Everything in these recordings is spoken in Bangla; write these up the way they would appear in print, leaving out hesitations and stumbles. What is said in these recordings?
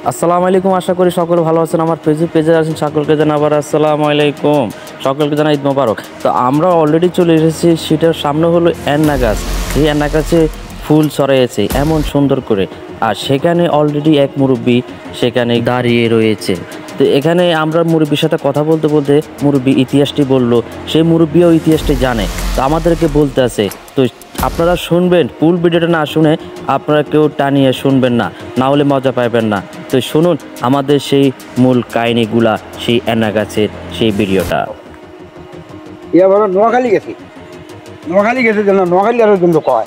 আসসালামু আলাইকুম, আশা করি সকলে ভালো আছেন। আমার ফেসবুক পেজে আছেন সকলকে জানাবার আসসালামু আলাইকুম, সকলকে জানাই ঈদ মোবারক। তো আমরা অলরেডি চলে এসেছি, সেটার সামনে হলো এন্না গাছ। এই এন্না গাছে ফুল ছড়াইছে এমন সুন্দর করে, আর সেখানে অলরেডি এক মুরব্বি সেখানে দাঁড়িয়ে রয়েছে। তো এখানে আমরা মুরব্বির সাথে কথা বলতে বলতে মুরব্বি ইতিহাসটি বলল, সেই মুরব্বিও ইতিহাসটি জানে, তো আমাদেরকে বলতে আছে। তো আপনারা শুনবেন, ফুল ভিডিওটা না শুনে আপনারা কেউ টানিয়ে শুনবেন না, না হলে মজা পাইবেন না। তো শুনুন আমাদের সেই মূল কাহিনীগুলা, সেই এন্না গাছের সেই ভিডিওটা। এবার নোয়াখালী গেছি যেন নোয়াখালী আরো কিন্তু কয়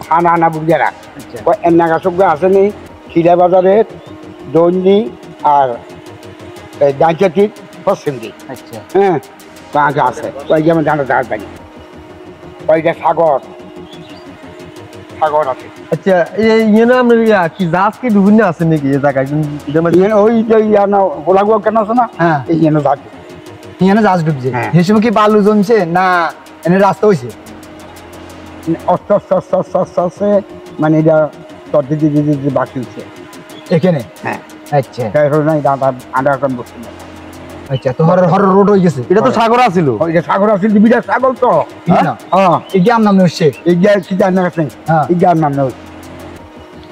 খানা আনা বুঝিয়ারা এন্না গাছ আসেনি খিলা বাজারের দৈনি আর গাঁচাটির পশ্চিম দিক। আচ্ছা হ্যাঁ আগে আছে ওই যেমন জানো জাহাজ বাড়ি ওইটা সাগর আছে। আচ্ছা কি জাহাজ কি বিভিন্ন আছে নাকি এই জায়গায়? ওই যে গোলাগুয়া কেন আছে না, হ্যাঁ এই যেন জাহাজ এখানে জাহাজ ডুবছে। হ্যাঁ। সেই সময় কি বালু জমছে না এনে রাস্তা হয়েছে? অস্তে মানে এটা দিদি বাকি হচ্ছে এখানে। হ্যাঁ আচ্ছা আন্ডারগ্রাউন্ড বসছে না। আচ্ছা, তো হর রোড হয়ে গেছে। এটা তো সাগর আছিল। ওইটা সাগর আছে, বিরাট সাগর তো। হ্যাঁ এই গ্রাম নাম হচ্ছে এই যে কি জানা আছে, হ্যাঁ এই গ্রাম নাম নয়।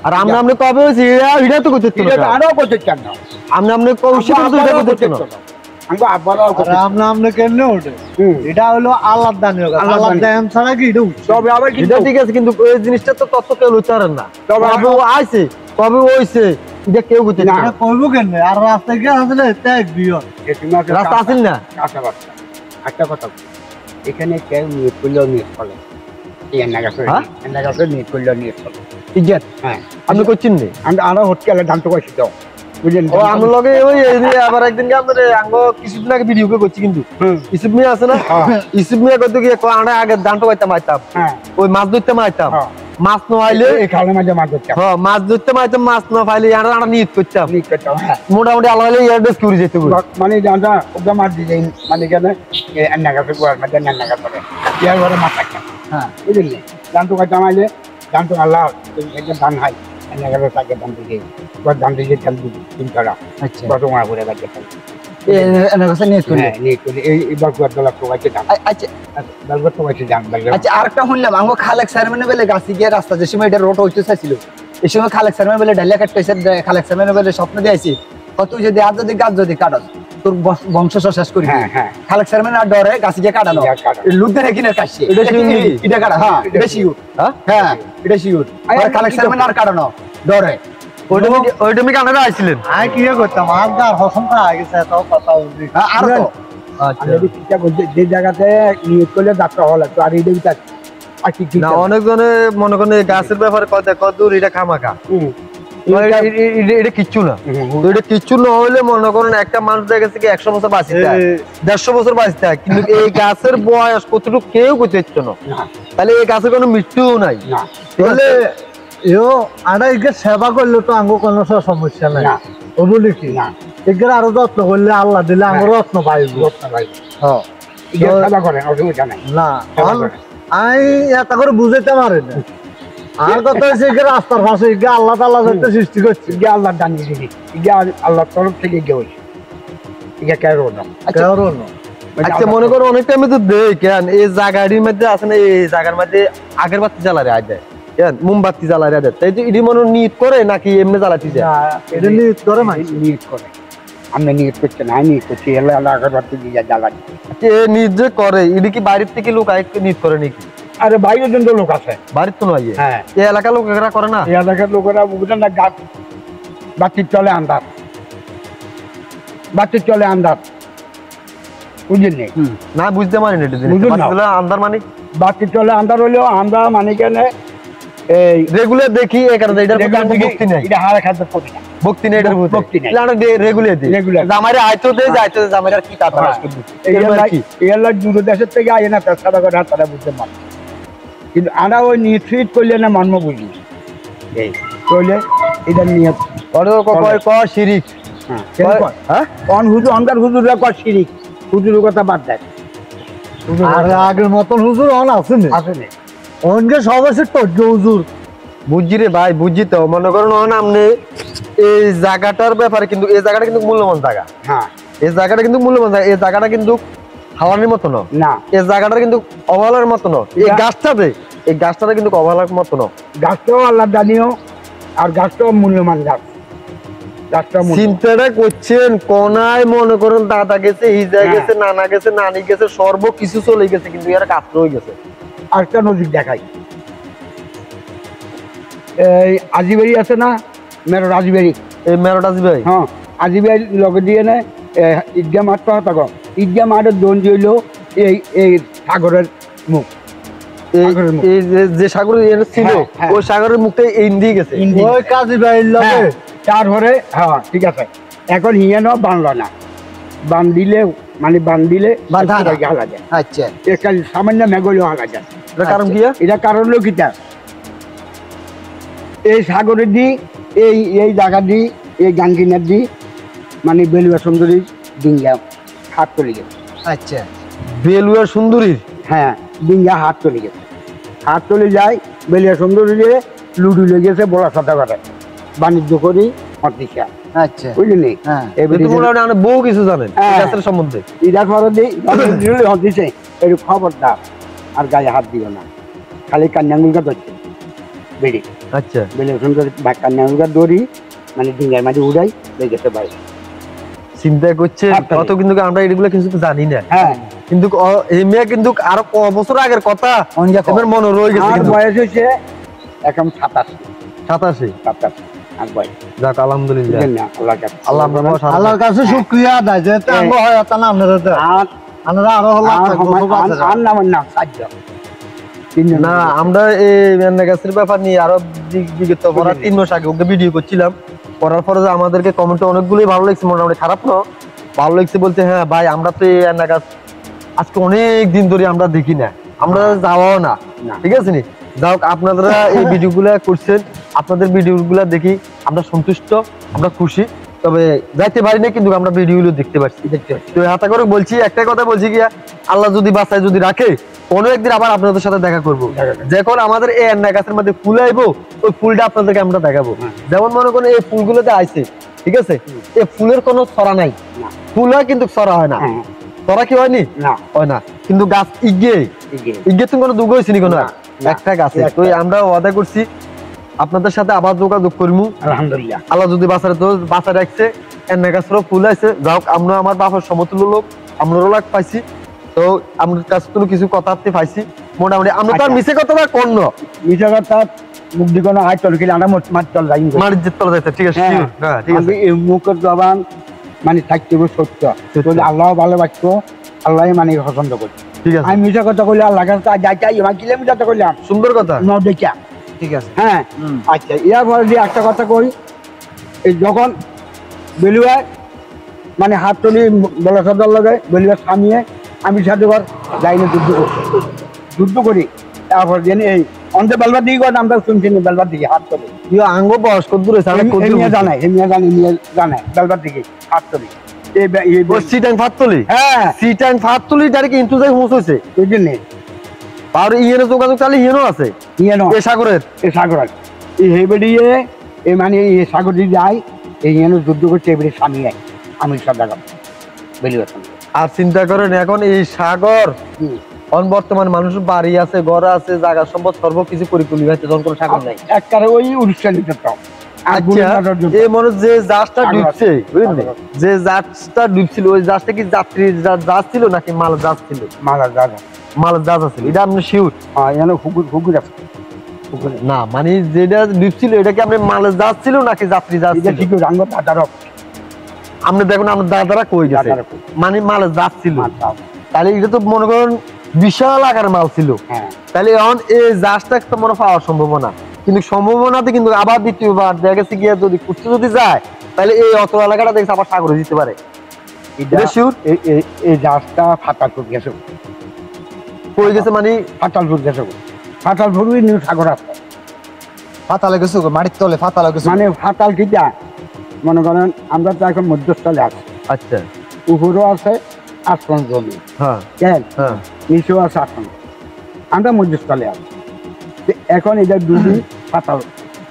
আর আমরা আমনে কবে হইছে এটা তো করতে এটা তো আরো করতে চান না, আমরা আমনে কৌশল তো এটা করতে না। আমগো আব্বারাও করতে আমরা কেন ওঠে? এটা হলো আল্লাহর দান, আল্লাহর দান ছাড়া কি এটা তবে আবার এটা ঠিক আছে, কিন্তু এই জিনিসটা তো তত্ত্ব কেউ লুচারেন না। তবে কবে ও আইছে কবে হইছে এটা কেউ করতে না। করবো কেন? আর রাস্তা কি আসলে ত্যাগ দিও রাস্তা আসেন না। একটা কথা, এখানে কেউ নিয়োগ করলেও নিয়োগ করে, এই এন্না গাছের নিয়োগ করলেও নিয়োগ করে। ইজ্জত হ্যাঁ আপনি করছেন নে। আমরা আরো হটকে আলে দাম তো কইছি তো, বুঝলেন? ও আমার লগে ওই এই যে আবার একদিন কি আমাদের আঙ্গ কিছুদিন আগে ভিডিও করছি, কিন্তু ইসুফ মিয়া আছে না, ইসুফ মিয়া কত গিয়ে আমরা আগে দান তো পাইতাম হ্যাঁ ওই মাছ ধরতে মাইতাম, মাছ না পাইলে এই খালে মাঝে মাছ ধরতাম। হ্যাঁ মাছ ধরতে মাইতাম, মাছ না পাইলে আমরা নিয়ত করতাম। নিয়োগ করতাম, হ্যাঁ। মোটামুটি আল্লাহ হলে এয়ারডেস করে যেতে হবে। মানে জানটা ওটা মাছ দিয়ে মানে কেন এন্না গাছের গোয়ার মধ্যে এন্না গাছ করে ইয়ার ঘরে মাছ থাকতাম। হ্যাঁ বুঝলি, ধান তো কাটা মাইলে ধান তো আল্লাহ ধান হয়, এন্না গাছের তাকে ধান দিয়ে ধান দিয়ে ধান দিয়ে তিন ছড়া আচ্ছা কত মাছ করে বাজে এনে কাছে নিয়ত করি। হ্যাঁ নিয়ে করে এইবার গোয়ার দলা প্রবাইতে ধান আচ্ছা দলবার প্রবাইতে ধান আচ্ছা, আরেকটা শুনলাম আঙ্গ খালেক সারমেনে বলে গাছি গিয়ে রাস্তা যে সময় এটা রোড হইতে চাইছিল, এই সময় খালেক সারমেন বলে ডালিয়া কাটতেছে, খালেক সারমেন বলে স্বপ্ন দিয়েছি কত যদি আর যদি গাছ যদি কাটাস তোর বংশ শেষ করি। হ্যাঁ হ্যাঁ খালেক সারমেন আর ডরে গাছি গিয়ে কাটানো লুদ্ধের কিনে কাটছে এটা কাটা। হ্যাঁ এটা শিওর, হ্যাঁ এটা শিওর। আর খালেক সারমেন আর কাটানো ডরে ওইটা আমি কানাডা আইছিলেন। আমি কি করতাম? আমার হসনটা আগে গেছে, তাও কথা বলছি। আর তো যে জায়গাতে নিয়োগ করলে ডাক্তার হল তো আর এইটাই না অনেকজনে মনে করেন গাছের ব্যাপারে কত এটা খামাখা, এটা কিচ্ছু না। এটা কিচ্ছু না হইলে মনে করেন একটা মানুষ দেখা গেছে 100 বছর বাঁচতে 150 বছর বাঁচতে, কিন্তু এই গাছের বয়স কতটুকু কেউ করতে হচ্ছে না, তাহলে এই গাছের কোনো মৃত্যুও নাই। তাহলে আমরা একে সেবা করলে তো আঙ্গ কোনো সমস্যা নাই, ও বলি কি না একে আরো যত্ন করলে আল্লাহ দিলে আঙ্গ রত্ন পাইব। সেবা করেন, অসুবিধা নাই না আমি এটা করে বুঝাইতে পারি না। আর কথা হচ্ছে রাস্তার পাশে আল্লাহ তাআলা যাতে সৃষ্টি করছে, আল্লাহ জানিয়ে দিবি, আল্লাহর তরফ থেকে গেছে এটা কেউ না। আচ্ছা মনে করো অনেক টাইমে তো দেখেন এই জায়গাটির মধ্যে আছে না, এই জায়গার মধ্যে আগের বাতি জ্বালারে আয় দেয়, মোমবাতি জ্বালারে দেয়, তাই তো এটি মনে নিয়ত করে নাকি এমনি জ্বালাতে যায়? এটা নিয়ত করে মানে নিয়ত করে, আমরা নিয়ত করছি না, আমি নিয়ত করছি আল্লাহ আগরবাতি দিয়ে জ্বালাই। আচ্ছা এ নিয়ত যে করে এটা কি বাড়ির থেকে লোক আরেকটু নিয়ত করে নাকি? আরে বাইরের জন্য লোক আছে, বাড়ির তো নয়। হ্যাঁ এই এলাকার লোকেরা করে না, এই এলাকার লোকেরা বুঝলেন না, গাছ বাতির চলে আন্ধার, বাতির চলে আন্ধার, বুঝলেন না? বুঝতে পারি না এটা আন্ধার মানে বাতির চলে আন্ধার হইলেও আমরা মানে কেন এই রেগুলার দেখি এই কারণে এটার মধ্যে আমরা ভক্তি নাই, এটা হারে খাদ্য করি না, ভক্তি নাই এটার মধ্যে, ভক্তি নাই, আমরা রেগুলার দিই জামাইরে আইতো দেই যাইতো জামাইরা কি কাজ এই আল্লাহ দূর দেশের থেকে আয় না তার সাদা করে তারা বুঝতে পারে, কিন্তু আমরা ওই নিয়ত করলে না মানব বুঝি এই করলে এটা নিয়ত শিরিক। হ্যাঁ কোন হুজুর অন্ধকার হুজুররা কয় শিরিক, হুজুরের কথা বাদ দেয়। আর আগের মতন হুজুর অন আছে না, আসলে অনকে সব আছে টজ্জ হুজুর, বুঝছি রে ভাই, বুঝছি তো। মনে করেন আপনি এই জায়গাটার ব্যাপারে কিন্তু এই জায়গাটা কিন্তু মূল্যবান জায়গা। হ্যাঁ এই জায়গাটা কিন্তু মূল্যবান জায়গা। এই জায়গাটা কিন্তু হাওয়ানির মতো না। না এই জায়গাটা কিন্তু অবহেলার মতো না। এই গাছটাতে এই গাছটাতে কিন্তু অবহেলার মতো না। গাছটাও আল্লাহ দানিও, আর গাছটাও মূল্যবান গাছ। গাছটা চিন্তাটা করছেন, কোনায় মনে করেন দাদা গেছে, হিজা গেছে, নানা গেছে, নানি গেছে, সর্বকিছু চলে গেছে, কিন্তু এর কাজ রয়ে গেছে। আরেকটা নদী দেখাই, এই আজিবাড়ি আছে না, মেরো আজিবাড়ি, এই মেরোটাজি ভাই, হ্যাঁ আজিবাড়ি লগে দিয়ে নে ঈদগা মাঠ পাওয়া থাকো, ঈদগা মাঠের দোন দিল এই এই সাগরের মুখ। এই যে সাগর ছিল ওই সাগরের মুখটা এই দিয়ে গেছে ওই কাজী ভাইয়ের লগে। তারপরে হ্যাঁ ঠিক আছে, এখন হিয়ানো বানল না, বান দিলে মানে বান দিলে হালা যায়। আচ্ছা একটা সামান্য মেঘলেও হালা যায়। এটা কারণ কি? এটা কারণ হলো কিটা, এই সাগরের দি এই এই জায়গা দি এই গাঙ্গিনার দি মানে বেলুয়া সুন্দরীর ডিঙ্গা হাত চলে গেছে। আচ্ছা বেলুয়া সুন্দরীর, হ্যাঁ ডিঙ্গা হাত চলে গেছে, হাত চলে যায় বেলুয়া সুন্দরী লুডু লেগেছে বড় সাদা করে বাণিজ্য করি হতিসা। আচ্ছা বুঝলি? হ্যাঁ আপনি বহু কিছু জানেন হ্যাঁ। গাছের সম্বন্ধে। ইদার পরে হতিছে একটু খবরদার আর গায়ে হাত দিও না, খালি কান্যাঙ্গুলকা ধরছে বেড়ি। আচ্ছা বেলে সুন্দর কান্যাঙ্গুলকা দড়ি মানে ডিঙ্গার মাঝে উড়াই লেগেছে বাইরে। চিন্তা করছে আচ্ছা। কত, কিন্তু আমরা এগুলো কিছু তো জানি না। হ্যাঁ কিন্তু এই মেয়ে কিন্তু আরো বছর আগের কথা এবার মনে রয়ে গেছে। আর কিন্তু বয়স হয়েছে এখন 27 87 আর বয়স। যাক আলহামদুলিল্লাহ, বুঝলেন না? আল্লাহর কাছে আল্লাহ আপনার বাবা সাহায্য আল্লাহর কাছে শুকরিয়া আদায় যে আঙ্গ হয় তা না আপনারা দেন। আর আপনারা আরো হলো আর নামের নাম সাহায্য না। আমরা এই মেন্না গাছের ব্যাপার নিয়ে আরো বিগত 3 মাস আগে ওকে ভিডিও করছিলাম, করার পরে যে আমাদেরকে কমেন্টে অনেকগুলোই ভালো লাগছে, মোটামুটি খারাপ না, ভালো লাগছে বলতে। হ্যাঁ ভাই, আমরা তো এই মেন্না গাছ আজকে অনেক দিন ধরে আমরা দেখি না, আমরা যাওয়াও না, ঠিক আছে নি। যাই হোক, আপনারা এই ভিডিওগুলা করছেন, আপনাদের ভিডিওগুলা দেখি আমরা সন্তুষ্ট, আমরা খুশি। তবে যাইতে পারি না, কিন্তু আমরা ভিডিওগুলো দেখতে পাচ্ছি। তো হাতা করে বলছি, একটাই কথা বলছি গিয়া, আল্লাহ যদি বাঁচায়, যদি রাখে, কোনো একদিন আবার আপনাদের সাথে দেখা করবো। যখন আমাদের এই এন্না গাছের মধ্যে ফুল আইবো, ওই ফুলটা আপনাদেরকে আমরা দেখাবো। যেমন মনে করেন এই ফুলগুলোতে আইছে, ঠিক আছে, এই ফুলের কোনো ছড়া নাই, ফুল হয় কিন্তু ছড়া হয় না। ছড়া কি হয়নি? হয় না, কিন্তু গাছ ইগে তুমি কোনো দুঃখ হয়েছে নি কোনো একটা গাছে। তো আমরা ওয়াদা করছি আপনাদের সাথে আবার যোগাযোগ করবো আলহামদুলিল্লাহ। আল্লাহ যদি বাঁচারে, তো বাঁচা রাখছে, এন্না গাছেরও ফুল আছে। যাই হোক, আমরা আমার বাবার সমতুল্য লোক, আমরাও লাগ পাইছি। তো আমার কাছে তো কিছু কথা পাইছি, মোটামুটি আমরা তো আর মিছে কথা না কোন মিশা কথা মুখ দিকে না আয় চল গেলে আমরা মাঠ চল যাই মাটির যে তলা যাইতে, ঠিক আছে? হ্যাঁ ঠিক আছে। এই মুখের জবান মানে থাকতে সত্য, আল্লাহ ভালোবাসতো, আল্লাহ মানে পছন্দ করছে। ঠিক আছে, আমি মিশা কথা কইলে আল্লাহ কাছে যাই চাই আমার কিলোমিটারটা করলাম সুন্দর কথা। ন দেখা ঠিক আছে হ্যাঁ। আচ্ছা, ইয়ার পরে দিয়ে একটা কথা কই, এই যখন বেলুয়া মানে হাত তুলি বলা সদর লগে বেলুয়া সামিয়ে আমি সাথে ঘর যাইনি যুদ্ধ করি। তারপর জানি এই অন্তে বেলবার দিকে ঘর আমরা শুনছি বেলবার দিকে হাত তুলি আঙ্গ বয়স কত দূর জানাই বেলবার দিকে হাত তুলি। সিটাং ফাতলি, হ্যাঁ সিটাং ফাতলি ডাইরেক্ট ইন্টু যাই পৌঁছেছে। ওই জন্যে আর ইয়ের যোগাযোগ চালে ইয়েনও আছে, নিয়ে নাও এই সাগরের, এই সাগর এই হেবেড়িয়ে এই মানে এই সাগর দিয়ে যায়, এই যেন যুদ্ধ করছে এবারে স্বামী এক আমি সাদা কাপ বেলুয়া সঙ্গে। আর চিন্তা করেন এখন এই সাগর বর্তমান মানুষের বাড়ি আছে, ঘর আছে, জায়গা সম্পদ সর্বকিছু পরিকল্পিত হয়েছে, যখন কোনো সাগর নাই। একবারে ওই অনুষ্ঠানিত এই মানুষ যে জাহাজটা ডুবছে, বুঝলি, যে জাহাজটা ডুবছিল, ওই জাহাজটা কি যাত্রী জাহাজ ছিল নাকি মাল জাহাজ ছিল? মালার দাদা মাল জাহাজ আছিল, এটা আপনি শিওর? যেন হুকুর হুকুর আছে না, মানে যেটা ডুবছিল এটা কি আপনি মালের জাহাজ ছিল নাকি যাত্রী জাহাজ ছিল? ঠিক রাঙ্গ দাদারক আপনি দেখুন আমার দাদারা কই গেছে, মানে মালের জাহাজ ছিল। তাহলে এটা তো মনে করেন বিশাল আকারের মাল ছিল। তাহলে এখন এই জাহাজটা একটা মনে পাওয়ার সম্ভাবনা, কিন্তু সম্ভাবনাতে কিন্তু আবার দ্বিতীয়বার দেখা গেছে গিয়ে যদি করতে যদি যায়, তাহলে এই অত এলাকাটা দেখছে আবার সাগরে দিতে পারে। এই জাহাজটা ফাটালপুর গেছে, কই গেছে মানে ফাটালপুর গেছে, ফাটালপুর নিউ সাগর আছে, ফাতালে গেছে মাটির তলে, ফাতালে গেছে মানে ফাটাল কিটা মনে করেন আমরা তো এখন মধ্যস্থলে আছি। আচ্ছা, উপরেও আছে আসন জমি, হ্যাঁ কেন হ্যাঁ, নিচেও আছে আসন, আমরা মধ্যস্থলে আছি। এখন এটা ডুবি ফাটাল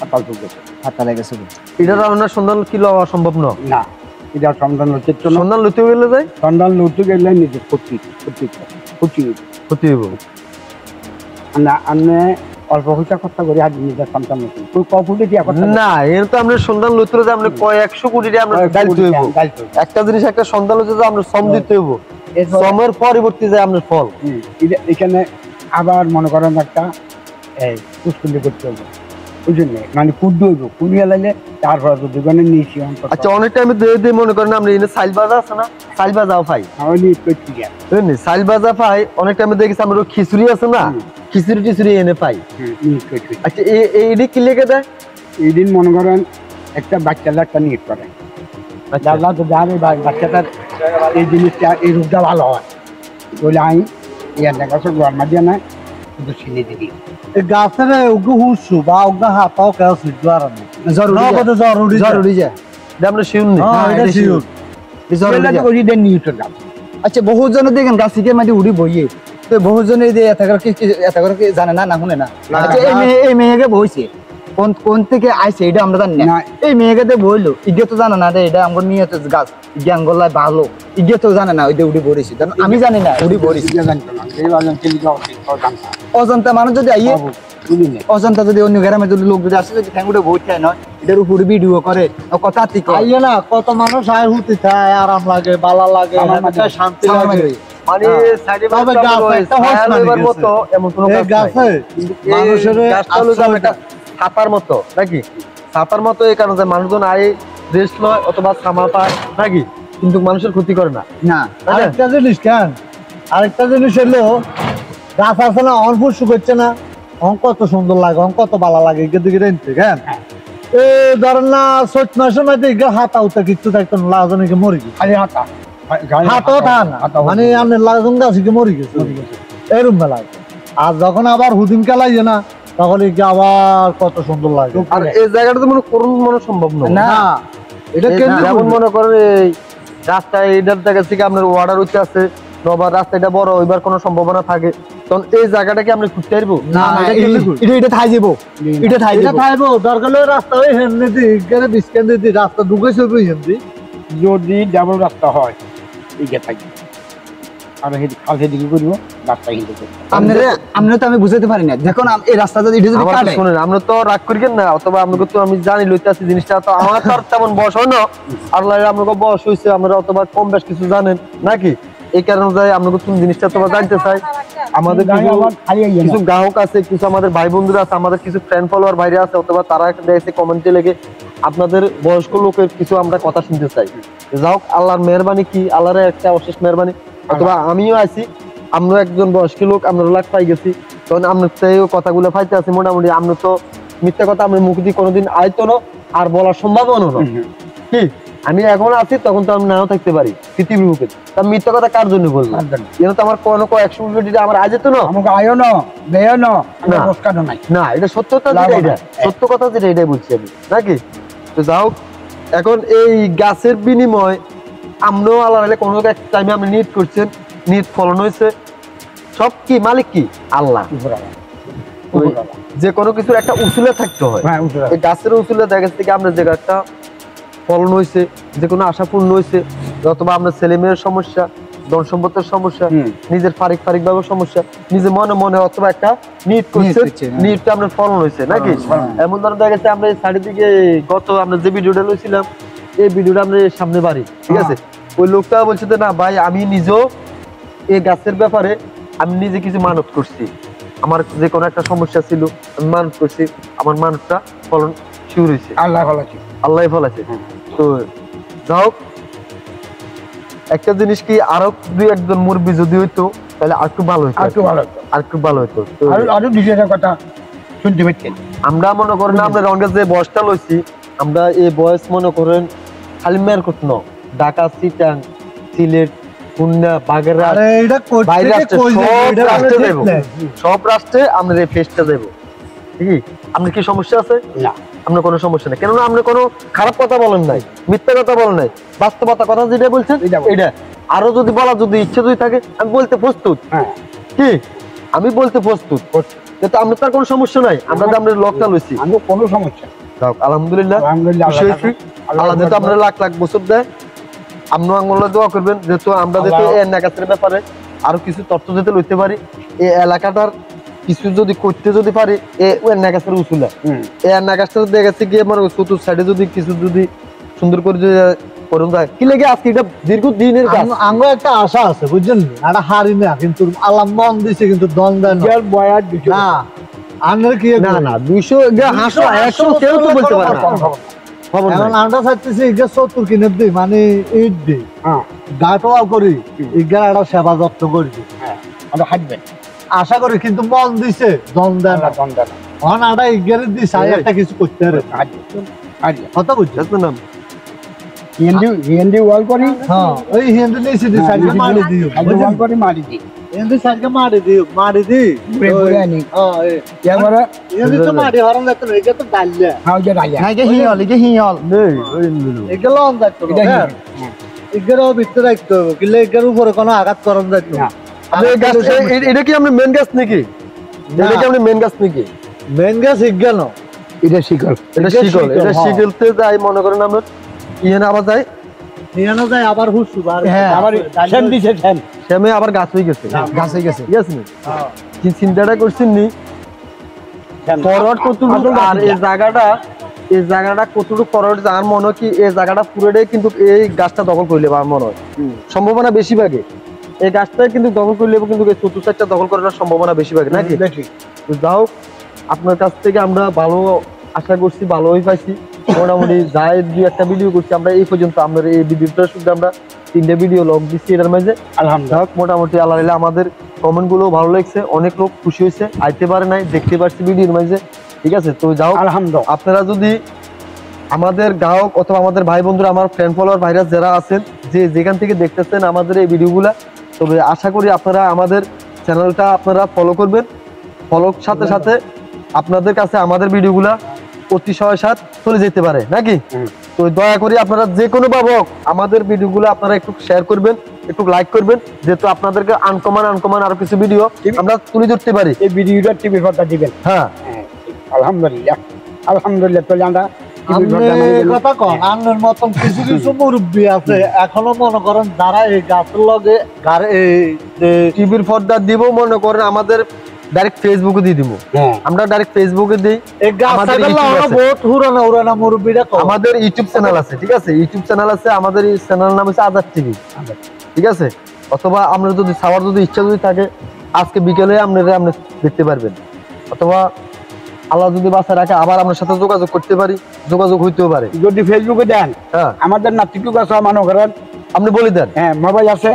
হাতাল চোখ গেছে। হাতটা লেগেছে। এটা আপনার সন্ধান কি লওয়া অসম্ভব না? না, এটা সন্ধান লইতে তো না। সন্ধান লইতে গেলে যায় সন্ধান লইতে গেলে নিজে ক্ষতি ক্ষতি হইব। না আনে অল্প পয়সা খরচা করে আজ নিজের সন্তান নতুন তুই কপুটে দিয়া কথা না, এর তো আমরা সন্ধান লইতে যে আমরা কয় 100 কোটি টাকা আমরা গাইতে হইব। একটা জিনিস একটা সন্ধান লইতে যে আমরা শ্রম দিতে হইব, শ্রমের পরিবর্তে যায় আমরা ফল। এখানে আবার মনে করেন একটা পুষ্কুলি করতে হবে, ওই জন্য মানে কুদ্দু হইব, কুড়িয়া লাইলে তারপরে তো দোকানে নিয়েছি। আচ্ছা, অনেক টাইমে দিয়ে মনে করেন আমরা এনে সাইল বাজা আছে না, সাইল বাজাও পাই, বুঝলেন? সাইল বাজা পাই, অনেক টাইমে দেখেছি আমরা খিচুড়ি আছে না, খিচুড়ি টিচুড়ি এনে পাই। আচ্ছা, এইটি কি লেগে দেয়? এই দিন মনে করেন একটা বাচ্চারা একটা নিয়োগ করে, বাচ্চাটার এই জিনিসটা এই রোগটা ভালো হয় বলে আমি ইয়ার কাছে গরমা দিয়ে না শুধু ছিনে দিদি এই গাছের ওকে হুসু বা ওকে হাতাও কেউ সিদ্ধ আর না জরুরি জরুরি যায়। এটা আমরা শিউন নেই। এটা শিওর নিউটন গাছ। আচ্ছা, বহুত জন দেখেন গাছ থেকে মাটি উড়ি বইয়ে, তো বহুত জনে এত করে কি জানে না, না শুনে না। আচ্ছা, এই মেয়েকে বইছে কোন থেকে আইছে এটা আমরা জানি না। এই মেয়েকে বইলো ইগে তো জানে না এটা আমার নিয়ে গাছ, ইগে আঙ্গলায় ভালো, ইগে তো জানে না ওই উড়ি বড়িছে, আমি জানি না উড়ি বড়িছে। অজান্তা মানুষ যদি আইয়ে, অজান্তা যদি অন্য গ্রামে যদি লোক যদি আসে, যদি ঠ্যাঙ্গুটে বই খায় নয়, এটার উপরে ভিডিও করে কথা ঠিক আইয়ে না, কত মানুষ আয় হুতি খায়, আরাম লাগে, বালা লাগে, শান্তি লাগে। মানে সাইডে তবে গাছ একটা হোস এবার মতো এমন কোনো গাছ নাই। মানুষের একটা ছাতার মতো নাকি, ছাতার মতো এই কারণে যে মানুষজন আয় রেস্ট লয় অথবা ছামা পায় নাকি, কিন্তু মানুষের ক্ষতি করে না। না। আরেকটা জিনিস কেন, আরেকটা জিনিস হলো গাছ আছে না, অল্প শুকাচ্ছে না, কত সুন্দর লাগে, কত ভালো লাগে এগিয়ে দিকে কেন। এ ধরেন না চৈত মাসের মধ্যে হাতা উঠা কিছু থাকতো না, লাজনকে মরে গেছে, খালি হাতা হাতও থা না, মানে আপনি লাজন গাছকে মরে গেছে এরম মেলা। আর যখন আবার হুদিন খেলাইছে না, তখন আবার কত সুন্দর লাগে। আর এই জায়গাটা তো মনে করুন মনে সম্ভব না, এটা যেমন মনে করেন এই রাস্তায় এইটার জায়গা থেকে আপনার ওয়াটার উঠে আছে, নবা রাস্তাটা বড় হইবার কোনো সম্ভাবনা থাকে, তখন এই জায়গাটা কি আপনি খুঁজতে পারবো না, এটা থাই যাবো, এটা থাই থাইবো দরকার হলে রাস্তা ওই হেমনে দিকে বিস্কেন দিদি রাস্তা ঢুকেছে হেমদি, যদি ডাবল রাস্তা হয় এগিয়ে থাকবে, আর খাল সেদিকে করবো রাস্তা হিন্দু করবো। আমরা তো আমি বুঝাতে পারি না, দেখুন এই রাস্তা যদি এটা যদি কাটে, শুনেন আমরা তো রাগ করিকেন না, অথবা আপনাকে তো আমি জানি লইতে আছি জিনিসটা, তো আমার তো আর তেমন বয়স হয় না, আল্লাহ আপনাকে বয়স হয়েছে, আমরা অথবা কম বেশ কিছু জানেন নাকি, এই কারণে যাই আপনাকে তুমি জিনিসটা তোমার জানতে চাই। আমাদের কিছু গ্রাহক আছে, কিছু আমাদের ভাই বন্ধুরা আছে, আমাদের কিছু ফ্রেন্ড ফলোয়ার ভাইরা আছে, অথবা তারা দেখছে কমেন্টে লেগে আপনাদের বয়স্ক লোকের কিছু আমরা কথা শুনতে চাই। যাই হোক, আল্লাহর মেহরবানি কি, আল্লাহর একটা অশেষ মেহরবানি, অথবা আমিও আছি, আমরা একজন বয়স্ক লোক, আমরা লাখ পাই গেছি, তখন আমরা কথাগুলো পাইতে আছি মোটামুটি। আমরা তো মিথ্যা কথা আমি মুখ দিয়ে কোনোদিন আয়তো না, আর বলার সম্ভাবনা না কি, আমি এখন আছি তখন তো আমি নাও থাকতে পারি পৃথিবীর মুখে, তার মিথ্যা কথা কার জন্য বলবো? এটা তো আমার কোনো 100 কোটি আমার আজ তো না, আমাকে আয়ো না বেয় না নাই না, এটা সত্য কথা, এটা সত্য কথা যেটা, এটাই বলছি আমি নাকি। তো যাও, এখন এই গাছের বিনিময় আমরাও আল্লাহ কোনো এক টাইমে আপনি নিট করছেন, নিট ফলন হয়েছে, সব কি মালিক কি আল্লাহ। যে কোনো কিছুর একটা উসুলে থাকতে হয়, এই গাছের উসুলে দেখা থেকে আমরা যে গাছটা ফলন হয়েছে, যে কোনো আশা পূর্ণ হয়েছে, অথবা আপনার ছেলে মেয়ের সমস্যা, ধন সম্পদের সমস্যা, নিজের ফারিক ভাবে সমস্যা, নিজে মনে মনে অথবা একটা নিট করছে, নিটটা আপনার ফলন হয়েছে নাকি। এমন ধরনের দেখা গেছে আমরা এই সাইডের দিকে গত আমরা যে ভিডিওটা লইছিলাম, এই ভিডিওটা আমরা সামনে বাড়ি, ঠিক আছে, ওই লোকটা বলছে যে না ভাই, আমি নিজেও এই গাছের ব্যাপারে আমি নিজে কিছু মানত করছি, আমার যে কোনো একটা সমস্যা ছিল আমি মানত করছি, আমার মানতটা ফলন শুরু হয়েছে, আল্লাহ ফলাচ্ছে, আল্লাহ ফলাচ্ছে। তো যাই হোক, একটা জিনিস কি, আরো দুই একজন মুরব্বী যদি হইতো তাহলে আর একটু ভালো হইতো, আর একটু ভালো হইতো। আরো নিজের কথা শুনতে পাচ্ছেন। আমরা মনে করেন আমরা রঙের যে বয়সটা লইছি, আমরা এই বয়স মনে করেন খালি মেয়ের করত না, ঢাকা, চিটাং, সিলেট, খুলনা, বাগেরহাট, সব রাষ্ট্রে আমরা এই ফেস্টটা দেবো। ঠিক, আপনার কি সমস্যা আছে? না, আপনার কোনো সমস্যা নেই, কেননা আপনি কোনো খারাপ কথা বলেন নাই, মিথ্যা কথা বলেন নাই, বাস্তবতা কথা যেটা বলছেন এটা। আরো যদি বলা যদি ইচ্ছে যদি থাকে আমি বলতে প্রস্তুত, কি আমি বলতে প্রস্তুত, যেহেতু আমরা তার কোনো সমস্যা নাই, আমরা তো আমরা লকটা লইছি, আমি কোনো সমস্যা আলহামদুলিল্লাহ আলহামদুলিল্লাহ খুশি হয়েছি। আল্লাহ যেহেতু আপনারা লাখ লাখ বছর দেয়, আপনিও আঙ্গুলে দোয়া করবেন যেহেতু আমরা যেহেতু এই নাগাছের ব্যাপারে আরো কিছু তথ্য যেতে লইতে পারি, এই এলাকাটার কিছু যদি করতে যদি পারি, এই নাগাছের উসুলা এই নাগাছটা দেখেছে গিয়ে আমার চতুর্থ সাইডে যদি কিছু যদি সুন্দর করে যদি করুন যায় কি লাগে আজকে এটা দীর্ঘদিনের কাজ। আঙ্গো একটা আশা আছে বুঝছেন, একটা হারি না কিন্তু আল্লাহ মন দিছে কিন্তু দন দেন না। না আঙ্গের কি না না 200 হাসো 100 কেউ তো বলতে পারে না। এখন আমরা চাইতেছি ইগা 70 কিনে দিই, মানে ইট দিই গাটোয়া করি, ইগার একটা সেবা যত্ন করি, আমরা হাঁটবেন আশা করি কিন্তু মন দিছে দন দেন না। এখন আমরা ইগার দিই চাই একটা কিছু করতে পারে কথা বুঝছেন না। হিন্দি ওয়াল করি, হ্যাঁ ওই হিন্দি নিয়েছি দিই সাইডে মারি দিও, ওয়াল করি মারি দিই হিন্দি সাইডে মারি দি হ্যাঁ এবারে হিন্দি তো মারি হরন লাগতো না, এটা তো ডাললে হ্যাঁ ওই যে ডালিয়া নাইকে হিয়ল নেই ওই এগুলো অন যাইতো না, এগুলো ভিতরে রাখতে হবে কিন্তু এগুলোর উপরে কোনো আঘাত করন যাইতো না। এটা কি আমরা মেন গাছ নাকি? এটা কি আমরা মেন গাছ নাকি? মেন গাছ ইজ্ঞান এটা শিকল, এটা শিকল, এটা শিকলতে যাই মনে করেন আমরা ইয়েন আবার যাই নিয়ানো যায় আবার হুসু হ্যাঁ আমার সেম দিছে সেম সেমে আবার গাছ হয়ে গেছে, গাছ হয়ে গেছে। ঠিক আছে কি চিন্তাটা করছেন নি ফরওয়ার্ড কতটুকু আর এই জায়গাটা কতটুকু ফরওয়ার্ড আর মনে হয় কি এই জায়গাটা পুরোটাই কিন্তু এই গাছটা দখল করলে আমার মনে হয় সম্ভাবনা বেশি ভাগে এই গাছটা কিন্তু দখল করলে কিন্তু এই চতুর্থ সাইডটা দখল করার সম্ভাবনা বেশি ভাগে নাকি? তো যাও আপনার কাছ থেকে আমরা ভালো আশা করছি, ভালোই পাইছি, মোটামুটি যাই দুই একটা ভিডিও করছি আমরা এই পর্যন্ত। আমরা এই ভিডিওটা শুধু আমরা 3টে ভিডিও লগ দিচ্ছি এটার মাঝে আলহামদুলিল্লাহ। মোটামুটি আল্লাহ আমাদের কমেন্ট গুলো ভালো লাগছে, অনেক লোক খুশি হয়েছে, আইতে পারে নাই দেখতে পারছি ভিডিওর মাঝে, ঠিক আছে? তো যাও আলহামদুলিল্লাহ আপনারা যদি আমাদের গ্রাহক অথবা আমাদের ভাই বন্ধুরা আমার ফ্রেন্ড ফলোয়ার ভাইরাস যারা আছেন যে যেখান থেকে দেখতেছেন আমাদের এই ভিডিওগুলা, তবে আশা করি আপনারা আমাদের চ্যানেলটা আপনারা ফলো করবেন, ফলোর সাথে সাথে আপনাদের কাছে আমাদের ভিডিওগুলা অতি সহসাত চলে যেতে পারে নাকি? তো দয়া করে আপনারা যে কোনো ভাবে আমাদের ভিডিওগুলো আপনারা একটু শেয়ার করবেন, একটু লাইক করবেন, যেহেতু আপনাদেরকে আনকমন আরো কিছু ভিডিও আমরা তুলে ধরতে পারি। এই ভিডিওটা টিভি পর্দা দিবেন। হ্যাঁ আলহামদুলিল্লাহ আলহামদুলিল্লাহ। তো আমরা কথা কন আন্নের মতন কিছু কিছু মুরব্বী আছে এখনো মনে করেন যারা এই গাছের লগে টিভির পর্দা দিব মনে করেন আমাদের ডাইরেক্ট ফেসবুকে দিয়ে দিব, আমরা ডাইরেক্ট ফেসবুকে দিই। আমাদের ইউটিউব চ্যানেল আছে, ঠিক আছে? ইউটিউব চ্যানেল আছে, আমাদের এই চ্যানেল নাম হচ্ছে আজাদ টিভি, ঠিক আছে? অথবা আমরা যদি সবার যদি ইচ্ছা যদি থাকে আজকে বিকেলে আপনারা দেখতে পারবেন, অথবা আল্লাহ যদি বাঁচা রাখে আবার আপনার সাথে যোগাযোগ করতে পারি, যোগাযোগ হইতেও পারে। যদি ফেসবুকে দেন আমাদের নাতিটুকু আছে মনে করেন আপনি বলে দেন, হ্যাঁ মোবাইল আছে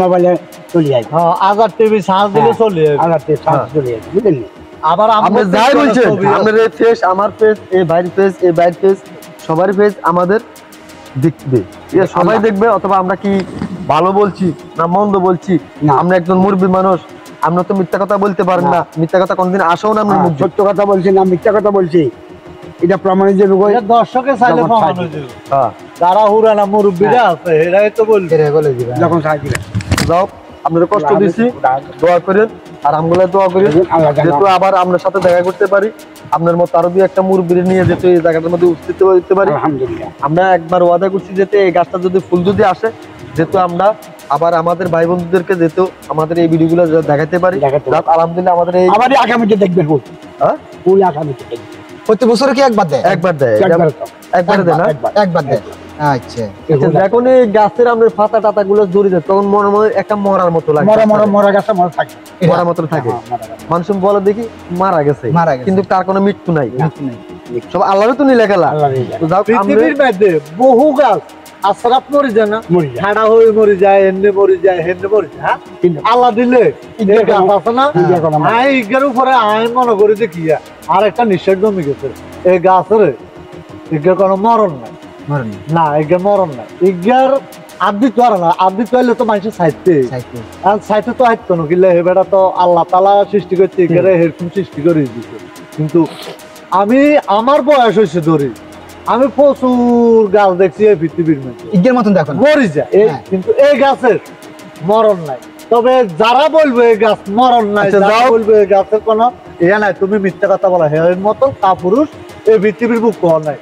মোবাইলে চলে যায়, আজাদ টিভি সার্চ দিলে চলে যায়, আজাদ টিভি সার্চ চলে যায়, বুঝলেন? আবার আপনি যাই বলছেন আপনার এই ফেস আমার ফেস এই ভাইয়ের ফেস এই ভাইয়ের ফেস সবার ফেস আমাদের দেখবে, সবাই দেখবে। অথবা আমরা কি ভালো বলছি না মন্দ বলছি, আমরা একজন মুরব্বী মানুষ, আমরা তো মিথ্যা কথা বলতে পারেন না, মিথ্যা কথা কোনদিন আসেও না, আমরা সত্য কথা বলছি না মিথ্যা কথা বলছি, এটা প্রমাণিত যে দর্শকের চাইলে প্রমাণ হয়েছে। যারা হুরানা মুরব্বীরা আছে এরাই তো বলবে যখন সাহায্য যাও আপনারা কষ্ট দিছি, দোয়া করেন আর আমগুলা দোয়া করেন যেহেতু আবার আপনার সাথে দেখা করতে পারি, আপনার মতো আরো দুই একটা মুরব্বীর নিয়ে যেতে এই জায়গাটার মধ্যে উপস্থিত হতে পারি। আলহামদুলিল্লাহ আমরা একবার ওয়াদা করছি যেতে এই গাছটা যদি ফুল যদি আসে যেহেতু আমরা আবার আমাদের ভাই বন্ধুদেরকে যেহেতু আমাদের এই ভিডিওগুলো দেখাতে পারি, আলহামদুলিল্লাহ আমাদের এই আবার আগামীতে দেখবেন ফুল আগামীতে দেখবেন। প্রতি বছর কি একবার দেয়? একবার দেয়, একবার দেয় না, একবার দেয়। আচ্ছা যখন এই গাছের আমরা পাতা টাতা গুলো জড়িয়ে যায় তখন মনে মনে একটা মরার মতো লাগে, মরা গাছে মরা থাকে, মরার মতো থাকে। মানুষ বলে দেখি মারা গেছে, কিন্তু তার কোনো মৃত্যু নাই, সব আল্লাহরই তো নীলা খেলা। পৃথিবীর মধ্যে বহু গাছ আশ্রাপ মরে যায় না, ঠাড়া হয়ে মরে যায়, এমনি মরে যায়, হেমনি মরে যায়। আল্লাহ দিলে গাছ আছে না, ইগের উপরে আমি মনে করি যে কি আর একটা নিঃশ্বাস জমি গেছে এই গাছের, ইগের কোনো মরণ নাই না, ইগের মরণ নাই, ইগের আবৃত আর না, আবৃত হইলে তো মানুষের সাহিত্যে সাহিত্য তো আইতো না, কিনলে হেবেটা তো আল্লাহ তালা সৃষ্টি করছে, ইগেরে এরকম সৃষ্টি করে দিচ্ছে। কিন্তু আমি আমার বয়স হয়েছে ধরি আমি প্রচুর গাছ দেখছি এই পৃথিবীর মধ্যে ইগের মতন দেখো মরি যায়, কিন্তু এই গাছের মরণ নাই, তবে যারা বলবে এই গাছ মরণ নাই, আচ্ছা, যারা যাও। বলবে এই গাছের কোনো ইয়ে নাই, তুমি মিথ্যা কথা বলা। হের মতো কাপুরুষ এই পৃথিবীর বুক কোয়া নাই।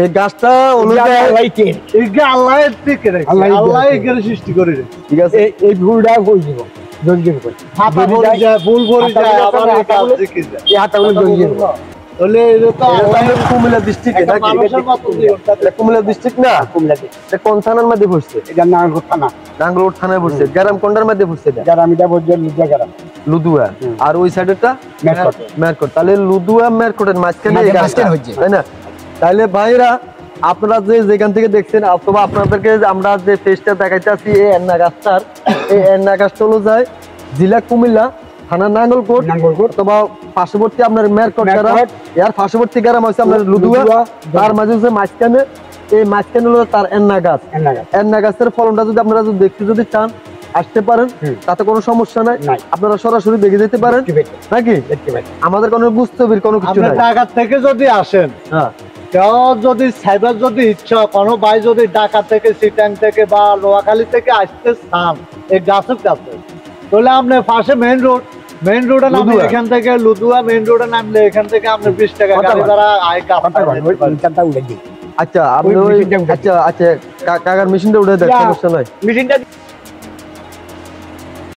এই গাছটা অনুযায়ী এই যে আল্লাহ টিকে রেখেছে, আল্লাহ এখানে সৃষ্টি করে রেখেছে। ঠিক আছে, এই ভুলটা কই দিব জলজির করে হাতা ভরে যায়, ফুল ভরে যায়, আবার এই গাছ টিকে যায়। এই হাতাগুলো জলজির তাহলে এটা তো আল্লাহ কুমিল্লা ডিস্ট্রিক্টে একটা মানুষের মতো জীবনটা এটা কুমিল্লা ডিস্ট্রিক্ট না, কুমিল্লাতে এটা কোন থানার মধ্যে পড়ছে? এটা নারায়ণগঞ্জ থানা নাঙ্গলকোট থানায় পড়ছে। গ্রাম কোনটার মধ্যে পড়ছে এটা? যারা আমি বলছি লুজা গ্রাম লুদুয়া। আর ওই সাইডেরটা মেরকট। মেরকট। তাহলে লুদুয়া মেরকটের মাঝখানে এই গাছটা, মাঝখানে হচ্ছে। তাই না? তাহলে ভাইরা আপনারা যে যেখান থেকে দেখছেন অথবা আপনাদেরকে আমরা যে ফেসটা দেখাইতেছি এই এন্না গাছটার, এই এন্না গাছটা হলো যায় জেলা কুমিল্লা, থানা নাঙ্গলকোট, অথবা পার্শ্ববর্তী আপনার মেরকট গ্রাম, এর পার্শ্ববর্তী গ্রাম হচ্ছে আপনার লুদুয়া। তার মাঝে হচ্ছে মাঝখানে, এই মাঝখানে হলো তার এন্না গাছ। এন্না গাছের ফলনটা যদি আপনারা যদি দেখতে যদি চান আসতে পারেন, তাতে কোনো সমস্যা নাই, আপনারা সরাসরি দেখে যেতে পারেন নাকি? আমাদের কোনো বুঝতে হবে কোনো কিছু আপনি নাই। ঢাকা থেকে যদি আসেন, হ্যাঁ, কেউ যদি সাইবার যদি ইচ্ছা, কোনো ভাই যদি ঢাকা থেকে, সিটাং থেকে বা নোয়াখালী থেকে আসতে চান এই গাছের কাছে, তাহলে আপনি পাশে মেইন রোডে নামলে লুদুয়া। এখান থেকে লুদুয়া মেইন রোডে নামলে এখান থেকে আপনি 20 টাকা গাড়ি ভাড়া আয় গাছ চারটা উড়ে দিই আচ্ছা আপনি ওই ওই মেশিনটা উঠে আচ্ছা আচ্ছা কাকার মেশিনটা উঠে দেন, ইয়া। সমস্যা নাই। মেশিনটা